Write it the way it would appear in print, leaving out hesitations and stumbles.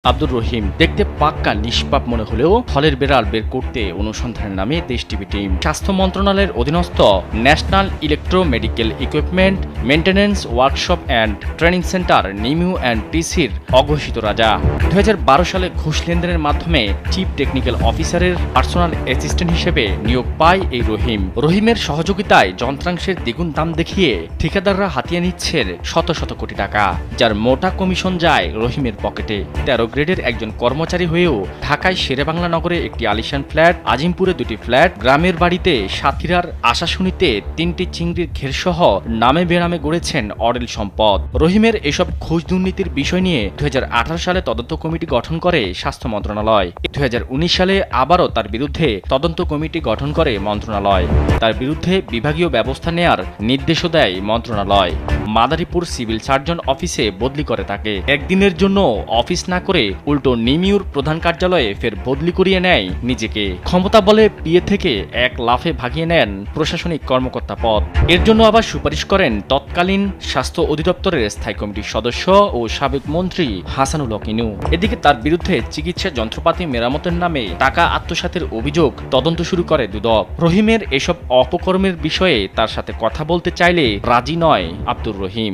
আব্দুর রহিম দেখতে পাক্কা নিষ্পাপ মনে হলেও ফলের বেড়াল বের করতে অনুসন্ধানের নামে দেশ টিভি টিম স্বাস্থ্য মন্ত্রণালয়ের অধীনস্থ national electro medical equipment maintenance workshop and training centre নিমিউ অ্যান্ড টিসির অঘোষিত রাজা 2012 সালে ঘুষ লেনদেনের মাধ্যমে চিফ টেকনিক্যাল অফিসারের পার্সোনাল অ্যাসিস্ট্যান্ট হিসেবে নিয়োগ পায় এই রহিমের সহযোগিতায় যন্ত্রাংশের দ্বিগুণ দাম দেখিয়ে ঠিকাদাররা হাতিয়ে নিচ্ছেন শত শত কোটি টাকা, যার মোটা কমিশন যায় রহিমের পকেটে। 13 গ্রেডের একজন কর্মচারী হয়েও ঢাকায় শেরেবাংলা নগরে একটি আলিশান ফ্ল্যাট, আজিমপুরে 2টি ফ্ল্যাট, গ্রামের বাড়িতে সাতক্ষীরার আশাশুনিতে 3টি চিংড়ির ঘেরসহ নামে বেনামে গড়েছেন অডেল সম্পদ। রহিমের এসব ঘুষ দুর্নীতির বিষয় নিয়ে 2018 সালে তদন্ত কমিটি গঠন করে স্বাস্থ্য মন্ত্রণালয়। 2019 সালে আবারও তার বিরুদ্ধে তদন্ত কমিটি গঠন করে মন্ত্রণালয়। তার বিরুদ্ধে বিভাগীয় ব্যবস্থা নেয়ার নির্দেশও দেয় মন্ত্রণালয়। মাদারীপুর সিভিল সার্জন অফিসে বদলি করে তাকে। একদিনের জন্য অফিস না করে উল্টো নিমিউর প্রধান কার্যালয়ে ফের বদলি করিয়ে নেয় নিজেকে। ক্ষমতা বলে পিএ থেকে এক লাফে ভাগিয়ে নেন প্রশাসনিক কর্মকর্তা পদ। এর জন্য আবার সুপারিশ করেন তৎকালীন স্বাস্থ্য অধিদপ্তরের স্থায়ী কমিটির সদস্য ও সাবেক মন্ত্রী হাসানুল হক ইনু। এদিকে তার বিরুদ্ধে চিকিৎসা যন্ত্রপাতি মেরামতের নামে টাকা আত্মসাতের অভিযোগ তদন্ত শুরু করে দুদক। রহিমের এসব অপকর্মের বিষয়ে তার সাথে কথা বলতে চাইলে রাজি নয় আব্দুর রহিম।